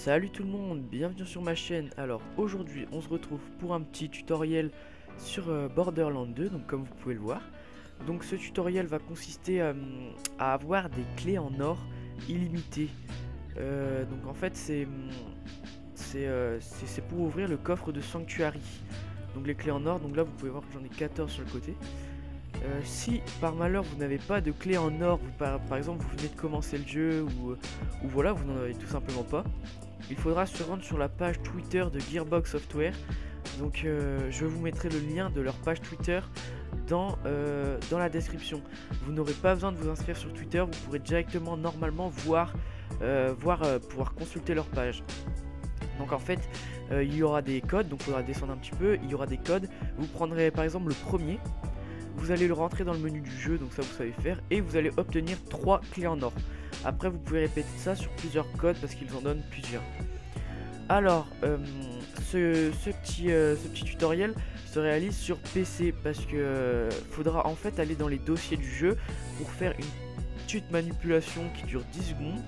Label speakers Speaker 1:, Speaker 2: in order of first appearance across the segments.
Speaker 1: Salut tout le monde, bienvenue sur ma chaîne. Alors aujourd'hui on se retrouve pour un petit tutoriel sur Borderlands 2, donc comme vous pouvez le voir. Donc ce tutoriel va consister à avoir des clés en or illimitées. Donc en fait c'est pour ouvrir le coffre de Sanctuary. Donc les clés en or, donc là vous pouvez voir que j'en ai 14 sur le côté. Si par malheur vous n'avez pas de clé en or, par exemple vous venez de commencer le jeu ou voilà, vous n'en avez tout simplement pas, il faudra se rendre sur la page Twitter de Gearbox Software. Donc je vous mettrai le lien de leur page Twitter dans la description. Vous n'aurez pas besoin de vous inscrire sur Twitter, vous pourrez directement normalement pouvoir consulter leur page. Donc en fait il y aura des codes, donc il faudra descendre un petit peu, il y aura des codes. Vous prendrez par exemple le premier. Vous allez le rentrer dans le menu du jeu, donc ça vous savez faire, et vous allez obtenir 3 clés en or. Après vous pouvez répéter ça sur plusieurs codes parce qu'ils en donnent plusieurs. Alors ce petit tutoriel se réalise sur PC parce que faudra en fait aller dans les dossiers du jeu pour faire une petite manipulation qui dure 10 secondes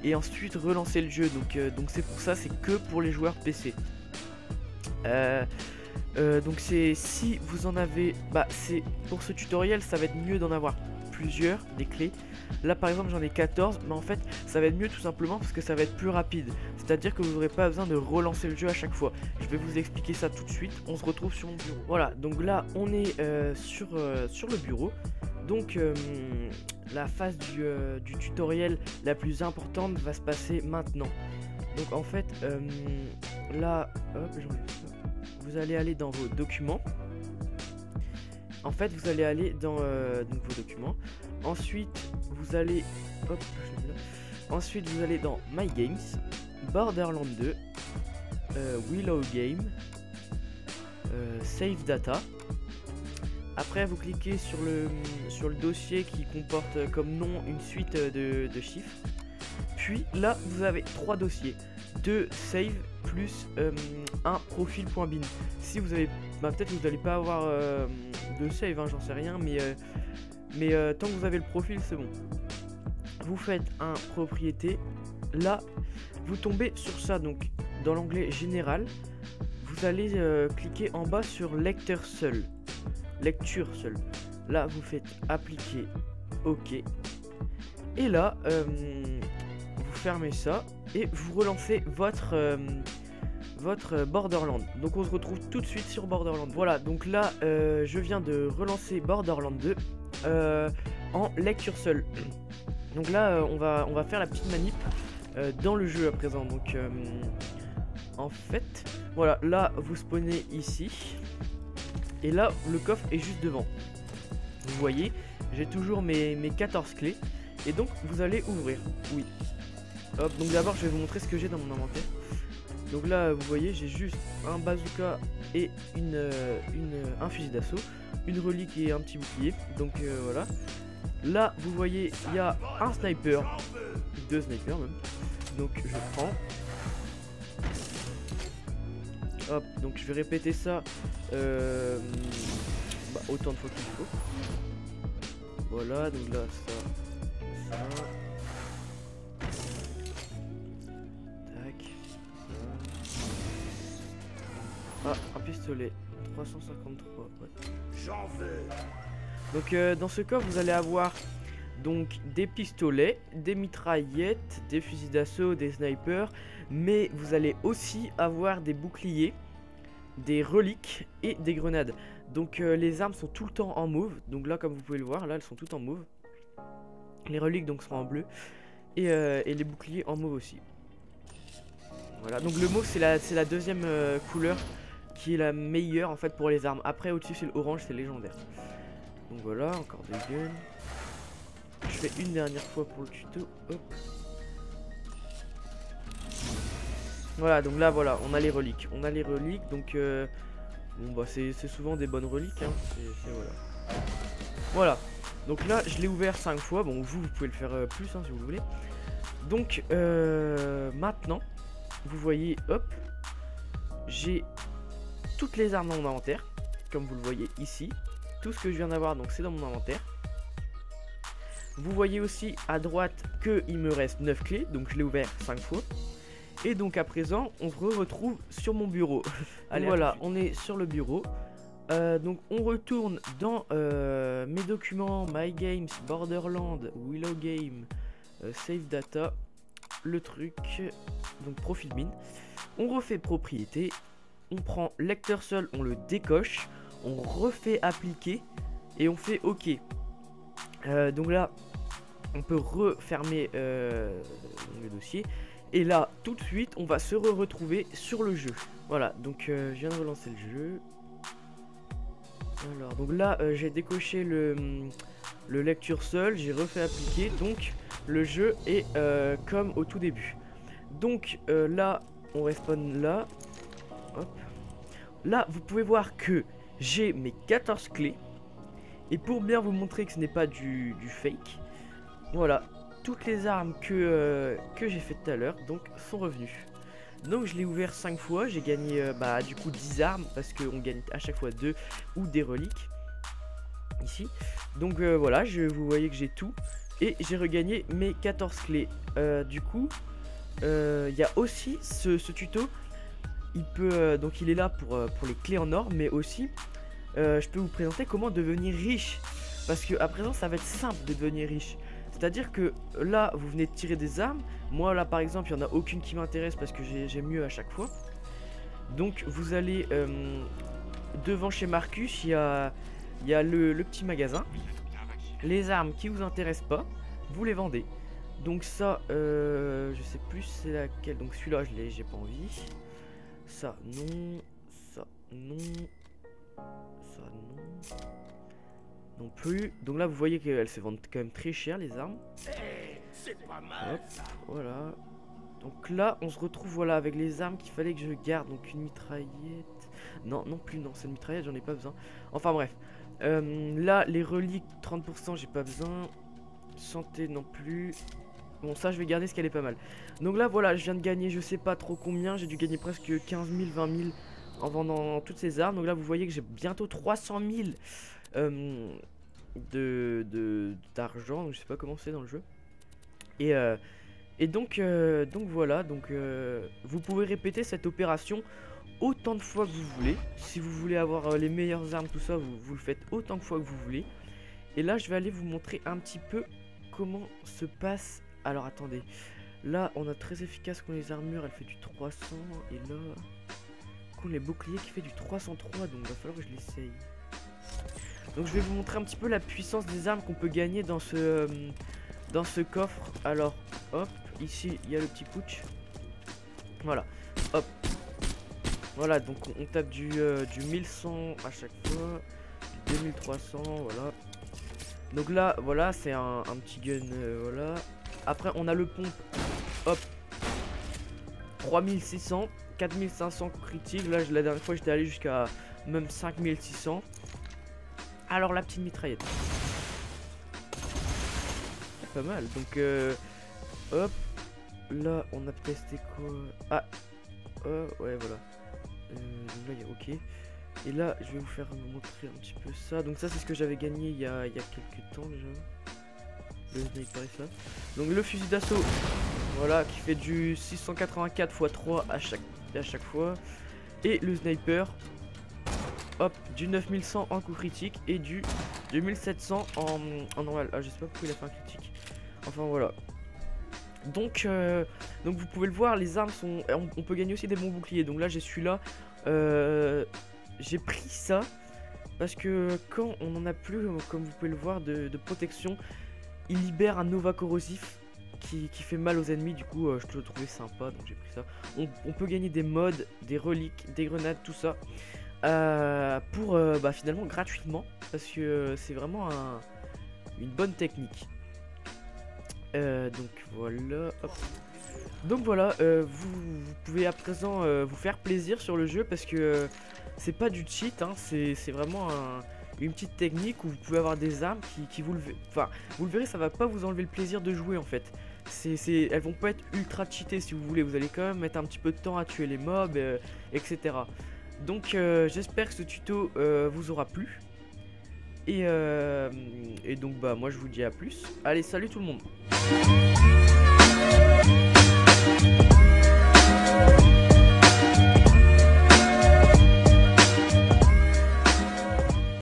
Speaker 1: et ensuite relancer le jeu. Donc c'est pour ça, c'est que pour les joueurs PC. Donc si vous en avez, c'est pour ce tutoriel ça va être mieux d'en avoir plusieurs des clés. Là par exemple j'en ai 14, mais en fait ça va être mieux tout simplement parce que ça va être plus rapide. C'est à dire que vous n'aurez pas besoin de relancer le jeu à chaque fois. Je vais vous expliquer ça tout de suite. On se retrouve sur mon bureau. Voilà, donc là on est sur le bureau. Donc la phase du tutoriel la plus importante va se passer maintenant. Donc en fait là, hop, j'enlève ça. Vous allez aller dans vos documents. En fait, vous allez aller dans donc vos documents. Ensuite, vous allez hop, ensuite vous allez dans My Games, Borderlands 2, Willow Game, Save Data. Après, vous cliquez sur le dossier qui comporte comme nom une suite de chiffres. Puis là, vous avez 3 dossiers. 2 save plus un profil.bin. Si vous avez, peut-être vous n'allez pas avoir de save, j'en sais rien, mais tant que vous avez le profil, c'est bon. Vous faites un propriété. Là, vous tombez sur ça. Donc, dans l'onglet général, vous allez cliquer en bas sur lecture seul. Là, vous faites appliquer OK. Et là, vous fermez ça. Et vous relancez votre Borderlands. Donc on se retrouve tout de suite sur Borderlands. Voilà, donc là je viens de relancer Borderlands 2 en lecture seule. Donc là on va faire la petite manip dans le jeu à présent. Donc en fait, voilà, là vous spawnez ici. Et là le coffre est juste devant. Vous voyez, j'ai toujours mes 14 clés. Et donc vous allez ouvrir. Oui. Hop, donc d'abord je vais vous montrer ce que j'ai dans mon inventaire. Donc là vous voyez j'ai juste un bazooka et un fusil d'assaut, une relique et un petit bouclier. Donc voilà. Là vous voyez il y a un sniper, 2 snipers même. Donc je prends. Hop, donc je vais répéter ça autant de fois qu'il faut. Voilà, donc là ça. Ah, un pistolet, 353, ouais. J'en veux. Donc dans ce coffre vous allez avoir donc des pistolets, des mitraillettes, des fusils d'assaut, des snipers, mais vous allez aussi avoir des boucliers, des reliques et des grenades. Donc les armes sont tout le temps en mauve, donc là comme vous pouvez le voir, là elles sont toutes en mauve. Les reliques donc seront en bleu et les boucliers en mauve aussi. Voilà, donc le mauve c'est la deuxième couleur qui est la meilleure en fait pour les armes. Après au-dessus c'est l'orange, c'est légendaire. Donc voilà, encore des guns. Je fais une dernière fois pour le tuto. Hop. Voilà, donc là voilà, on a les reliques. Donc bon c'est souvent des bonnes reliques voilà. Voilà. Donc là je l'ai ouvert 5 fois. Bon vous pouvez le faire plus si vous voulez. Donc maintenant vous voyez, hop, j'ai toutes les armes dans mon inventaire, comme vous le voyez ici. Tout ce que je viens d'avoir, donc c'est dans mon inventaire. Vous voyez aussi à droite qu'il me reste 9 clés, donc je l'ai ouvert 5 fois. Et donc à présent, on se retrouve sur mon bureau. Allez, voilà, on est sur le bureau. Donc on retourne dans mes documents, My Games, Borderland, Willow Game, Save Data, le truc, donc Profil Bin. On refait propriété, on prend lecteur seul, on le décoche, on refait appliquer et on fait OK. Donc là, on peut refermer le dossier. Et là, tout de suite, on va se retrouver sur le jeu. Voilà, donc je viens de relancer le jeu. Alors, donc là, j'ai décoché le lecture seul, j'ai refait appliquer. Donc, le jeu est comme au tout début. Donc, là, on respawn là. Hop. Là, vous pouvez voir que j'ai mes 14 clés. Et pour bien vous montrer que ce n'est pas du fake, voilà. Toutes les armes que j'ai fait tout à l'heure donc sont revenues. Donc je l'ai ouvert 5 fois, j'ai gagné du coup 10 armes parce qu'on gagne à chaque fois 2 ou des reliques ici. Donc voilà, vous voyez que j'ai tout et j'ai regagné mes 14 clés. Du coup, il y a aussi ce tuto. Il peut donc il est là pour les clés en or, mais aussi je peux vous présenter comment devenir riche. Parce que à présent ça va être simple de devenir riche. C'est-à-dire que là, vous venez de tirer des armes. Moi, là, par exemple, il n'y en a aucune qui m'intéresse parce que j'ai mieux à chaque fois. Donc, vous allez devant chez Marcus, il y a le petit magasin. Les armes qui vous intéressent pas, vous les vendez. Donc ça, je sais plus c'est laquelle. Donc celui-là, j'ai pas envie. Ça, non. Ça, non. Ça, non. Non plus. Donc là vous voyez qu'elles se vendent quand même très cher les armes. Hop, voilà. Donc là on se retrouve voilà avec les armes qu'il fallait que je garde. Donc une mitraillette. Non plus non, c'est une mitraillette, j'en ai pas besoin. Enfin bref. Là les reliques 30% j'ai pas besoin. Santé non plus. Bon ça je vais garder ce qu'elle est pas mal. Donc là voilà je viens de gagner je sais pas trop combien. J'ai dû gagner presque 15 000, 20 000 en vendant toutes ces armes. Donc là vous voyez que j'ai bientôt 300 000 d'argent, je sais pas comment c'est dans le jeu. Et donc voilà, donc vous pouvez répéter cette opération autant de fois que vous voulez. Si vous voulez avoir les meilleures armes, tout ça, vous le faites autant de fois que vous voulez. Et là je vais aller vous montrer un petit peu comment se passe. Alors attendez, là on a très efficace contre les armures, elle fait du 300. Et là contre les boucliers qui fait du 303, donc il va falloir que je l'essaye. Donc je vais vous montrer un petit peu la puissance des armes qu'on peut gagner dans ce coffre. Alors hop, ici il y a le petit putsch. Voilà, hop. Voilà, donc on tape du 1100 à chaque fois, du 2300, voilà. Donc là, voilà, c'est un petit gun, voilà. Après on a le pompe, hop. 3600, 4500 critiques. Là la dernière fois j'étais allé jusqu'à même 5600. Alors la petite mitraillette, pas mal. Donc hop, là on a testé quoi. Ah ouais voilà. Donc là il y a OK. Et là je vais vous faire montrer un petit peu ça. Donc ça c'est ce que j'avais gagné il y a quelques temps déjà. Le sniper est là. Donc le fusil d'assaut, voilà, qui fait du 684 x 3 à chaque fois. Et le sniper, hop, du 9100 en coup critique et du 2700 en normal. Ah je sais pas pourquoi il a fait un critique. Enfin voilà. Donc vous pouvez le voir, les armes sont... On peut gagner aussi des bons boucliers. Donc là j'ai celui-là. J'ai pris ça parce que quand on en a plus, comme vous pouvez le voir, de protection, il libère un Nova corrosif qui fait mal aux ennemis. Du coup je le trouvais sympa, donc j'ai pris ça. On peut gagner des mods, des reliques, des grenades, tout ça pour finalement gratuitement, parce que c'est vraiment une bonne technique. Donc voilà, hop. Donc voilà, vous pouvez à présent vous faire plaisir sur le jeu, parce que c'est pas du cheat, hein, c'est vraiment une petite technique où vous pouvez avoir des armes qui vous le... Enfin, vous le verrez, ça va pas vous enlever le plaisir de jouer en fait. Elles vont pas être ultra cheatées si vous voulez, vous allez quand même mettre un petit peu de temps à tuer les mobs, etc. Donc j'espère que ce tuto vous aura plu. Et donc moi je vous dis à plus. Allez, salut tout le monde.